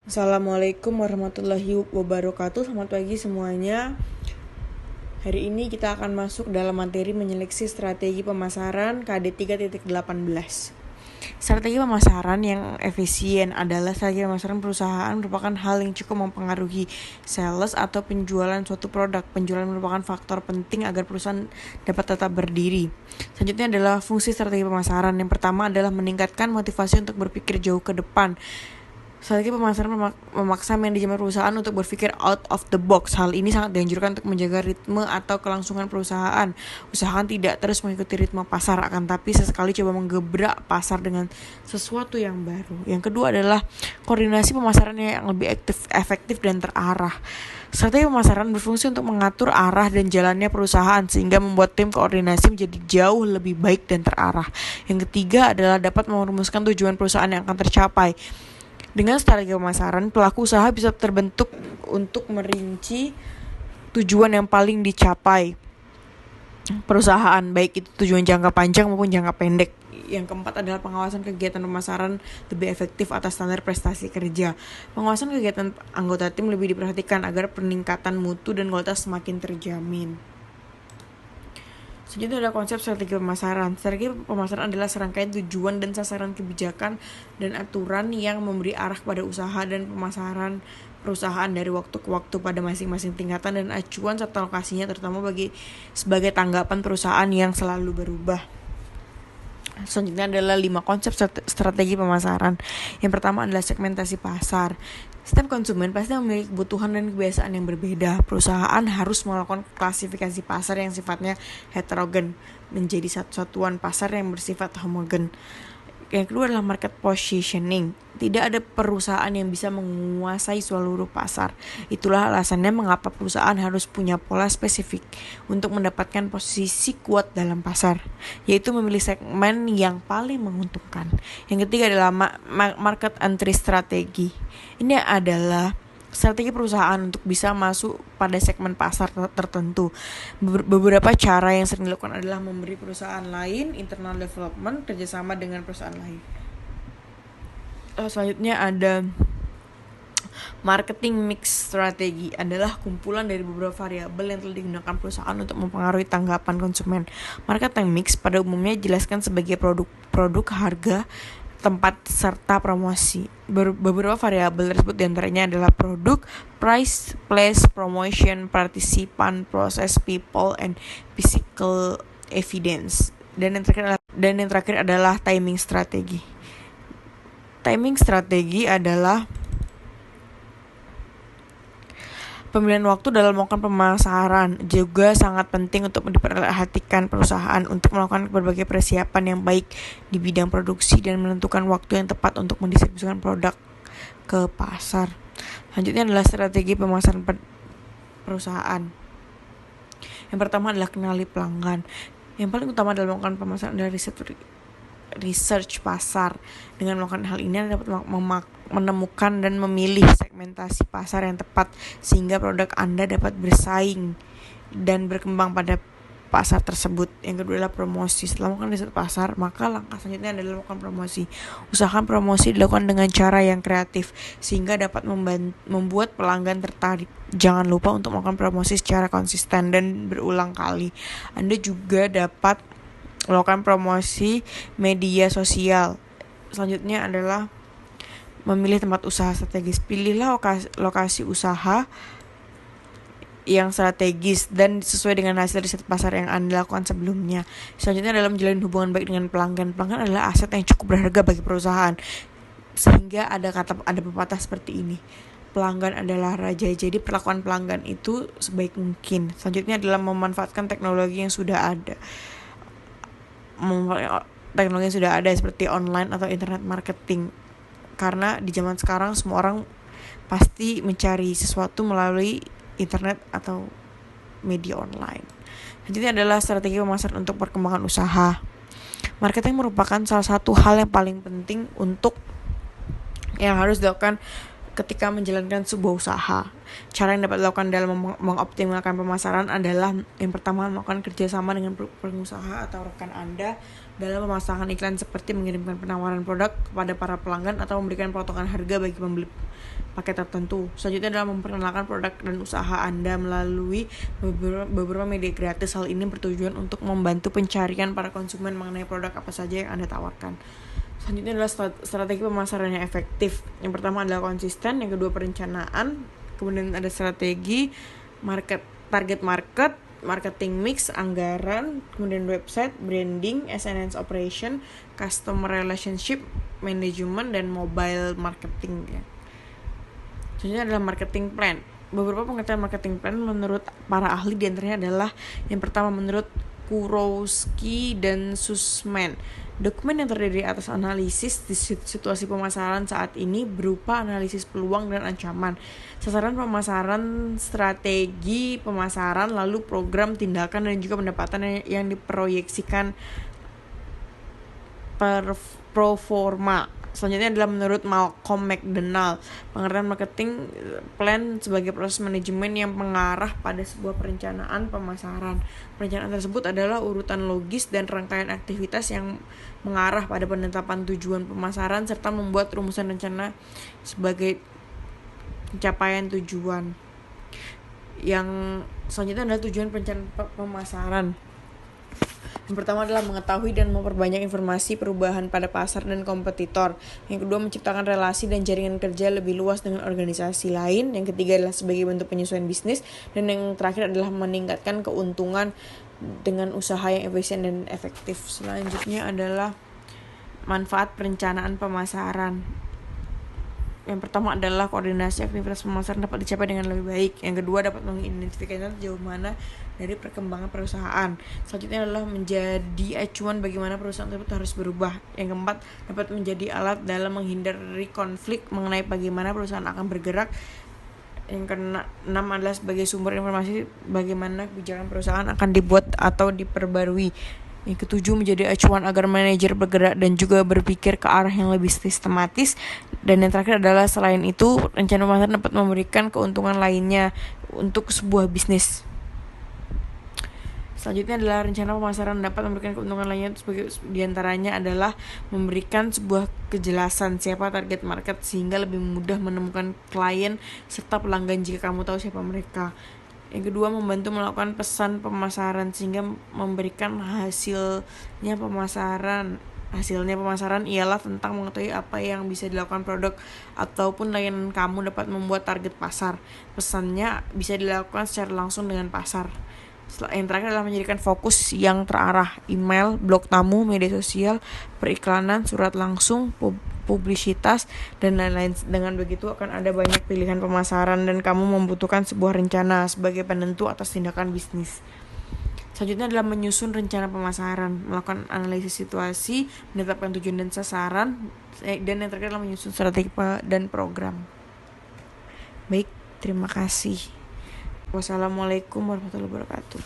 Assalamualaikum warahmatullahi wabarakatuh. Selamat pagi semuanya. Hari ini kita akan masuk dalam materi menyeleksi strategi pemasaran KD 3.18. Strategi pemasaran yang efisien adalah strategi pemasaran perusahaan merupakan hal yang cukup mempengaruhi sales atau penjualan suatu produk. Penjualan merupakan faktor penting agar perusahaan dapat tetap berdiri. Selanjutnya adalah fungsi strategi pemasaran. Yang pertama adalah meningkatkan motivasi untuk berpikir jauh ke depan. Strategi pemasaran memaksa manajemen perusahaan untuk berpikir out of the box. Hal ini sangat dianjurkan untuk menjaga ritme atau kelangsungan perusahaan. Usahakan tidak terus mengikuti ritme pasar, akan tapi sesekali coba menggebrak pasar dengan sesuatu yang baru. Yang kedua adalah koordinasi pemasaran yang lebih efektif dan terarah. Strategi pemasaran berfungsi untuk mengatur arah dan jalannya perusahaan sehingga membuat tim koordinasi menjadi jauh lebih baik dan terarah. Yang ketiga adalah dapat merumuskan tujuan perusahaan yang akan tercapai. Dengan strategi pemasaran, pelaku usaha bisa terbentuk untuk merinci tujuan yang paling dicapai perusahaan, baik itu tujuan jangka panjang maupun jangka pendek. Yang keempat adalah pengawasan kegiatan pemasaran lebih efektif atas standar prestasi kerja. Pengawasan kegiatan anggota tim lebih diperhatikan agar peningkatan mutu dan kualitas semakin terjamin. Selanjutnya ada konsep strategi pemasaran. Strategi pemasaran adalah serangkaian tujuan dan sasaran kebijakan dan aturan yang memberi arah kepada usaha dan pemasaran perusahaan dari waktu ke waktu pada masing-masing tingkatan dan acuan serta lokasinya, terutama sebagai tanggapan perusahaan yang selalu berubah. Selanjutnya adalah 5 konsep strategi pemasaran. Yang pertama adalah segmentasi pasar. Setiap konsumen pasti memiliki kebutuhan dan kebiasaan yang berbeda. Perusahaan harus melakukan klasifikasi pasar yang sifatnya heterogen menjadi satuan pasar yang bersifat homogen. Yang kedua adalah market positioning. Tidak ada perusahaan yang bisa menguasai seluruh pasar. Itulah alasannya mengapa perusahaan harus punya pola spesifik untuk mendapatkan posisi kuat dalam pasar, yaitu memilih segmen yang paling menguntungkan. Yang ketiga adalah market entry strategi. Ini adalah strategi perusahaan untuk bisa masuk pada segmen pasar tertentu. Beberapa cara yang sering dilakukan adalah memberi perusahaan lain, internal development, kerjasama dengan perusahaan lain. Selanjutnya ada marketing mix strategi, adalah kumpulan dari beberapa variabel yang telah digunakan perusahaan untuk mempengaruhi tanggapan konsumen. Marketing mix pada umumnya dijelaskan sebagai produk, harga, tempat, serta promosi. Beberapa variabel tersebut diantaranya adalah produk, price, place, promotion, partisipan, proses, people, and physical evidence. Dan yang terakhir adalah timing strategi. Timing strategi adalah pemilihan waktu dalam melakukan pemasaran juga sangat penting untuk diperhatikan perusahaan untuk melakukan berbagai persiapan yang baik di bidang produksi dan menentukan waktu yang tepat untuk mendistribusikan produk ke pasar. Selanjutnya adalah strategi pemasaran perusahaan. Yang pertama adalah kenali pelanggan. Yang paling utama dalam melakukan pemasaran adalah research pasar. Dengan melakukan hal ini Anda dapat menemukan dan memilih segmentasi pasar yang tepat sehingga produk Anda dapat bersaing dan berkembang pada pasar tersebut. Yang kedua adalah promosi. Setelah melakukan riset pasar, maka langkah selanjutnya adalah melakukan promosi. Usahakan promosi dilakukan dengan cara yang kreatif sehingga dapat membuat pelanggan tertarik. Jangan lupa untuk melakukan promosi secara konsisten dan berulang kali. Anda juga dapat melakukan promosi media sosial. Selanjutnya adalah memilih tempat usaha strategis. Pilihlah lokasi usaha yang strategis dan sesuai dengan hasil riset pasar yang Anda lakukan sebelumnya. Selanjutnya adalah menjalin hubungan baik dengan pelanggan. Pelanggan adalah aset yang cukup berharga bagi perusahaan. Sehingga ada pepatah seperti ini. Pelanggan adalah raja. Jadi perlakuan pelanggan itu sebaik mungkin. Selanjutnya adalah memanfaatkan teknologi yang sudah ada. Teknologi yang sudah ada seperti online atau internet marketing. Karena di zaman sekarang semua orang pasti mencari sesuatu melalui internet atau media online. Selanjutnya adalah strategi pemasaran untuk perkembangan usaha. Marketing merupakan salah satu hal yang paling penting yang harus dilakukan ketika menjalankan sebuah usaha. Cara yang dapat dilakukan dalam mengoptimalkan pemasaran adalah yang pertama melakukan kerjasama dengan pengusaha atau rekan Anda dalam pemasangan iklan seperti mengirimkan penawaran produk kepada para pelanggan atau memberikan potongan harga bagi paket tertentu. Selanjutnya adalah memperkenalkan produk dan usaha Anda melalui beberapa media gratis. Hal ini bertujuan untuk membantu pencarian para konsumen mengenai produk apa saja yang Anda tawarkan. Selanjutnya adalah strategi pemasaran yang efektif. Yang pertama adalah konsisten, yang kedua perencanaan, kemudian ada strategi target market, marketing mix, anggaran, kemudian website, branding, SNS operation, customer relationship, management, dan mobile marketing. Selanjutnya adalah marketing plan. Beberapa pengertian marketing plan menurut para ahli diantaranya adalah yang pertama menurut Kurowski dan Sussman. Dokumen yang terdiri atas analisis di situasi pemasaran saat ini berupa analisis peluang dan ancaman, sasaran pemasaran, strategi pemasaran, lalu program, tindakan, dan juga pendapatan yang diproyeksikan pro forma. Selanjutnya adalah menurut Malcolm McDonald, pengertian marketing plan sebagai proses manajemen yang mengarah pada sebuah perencanaan pemasaran. Perencanaan tersebut adalah urutan logis dan rangkaian aktivitas yang mengarah pada penetapan tujuan pemasaran serta membuat rumusan rencana sebagai pencapaian tujuan. Yang selanjutnya adalah tujuan perencanaan pemasaran. Yang pertama adalah mengetahui dan memperbanyak informasi perubahan pada pasar dan kompetitor. Yang kedua, menciptakan relasi dan jaringan kerja lebih luas dengan organisasi lain. Yang ketiga adalah sebagai bentuk penyesuaian bisnis. Dan yang terakhir adalah meningkatkan keuntungan dengan usaha yang efisien dan efektif. Selanjutnya adalah manfaat perencanaan pemasaran. Yang pertama adalah koordinasi aktivitas pemasaran dapat dicapai dengan lebih baik. Yang kedua, dapat mengidentifikasi sejauh mana dari perkembangan perusahaan. Selanjutnya adalah menjadi acuan bagaimana perusahaan tersebut harus berubah. Yang keempat, dapat menjadi alat dalam menghindari konflik mengenai bagaimana perusahaan akan bergerak. Yang keenam adalah sebagai sumber informasi bagaimana kebijakan perusahaan akan dibuat atau diperbarui. Yang ketujuh, menjadi acuan agar manajer bergerak dan juga berpikir ke arah yang lebih sistematis. Dan yang terakhir adalah selain itu, rencana pemasaran dapat memberikan keuntungan lainnya untuk sebuah bisnis. Selanjutnya adalah rencana pemasaran dapat memberikan keuntungan lainnya sebagai diantaranya adalah memberikan sebuah kejelasan siapa target market sehingga lebih mudah menemukan klien serta pelanggan jika kamu tahu siapa mereka. Yang kedua, membantu melakukan pesan pemasaran sehingga memberikan hasilnya pemasaran. Hasilnya pemasaran ialah tentang mengetahui apa yang bisa dilakukan produk ataupun layanan kamu dapat membuat target pasar. Pesannya bisa dilakukan secara langsung dengan pasar. Yang terakhir adalah menjadikan fokus yang terarah, email, blog tamu, media sosial, periklanan, surat langsung, publisitas, dan lain-lain. Dengan begitu akan ada banyak pilihan pemasaran dan kamu membutuhkan sebuah rencana sebagai penentu atas tindakan bisnis. Selanjutnya adalah menyusun rencana pemasaran, melakukan analisis situasi, menetapkan tujuan dan sasaran, dan yang terakhir adalah menyusun strategi dan program. Baik, terima kasih. Wassalamualaikum warahmatullahi wabarakatuh.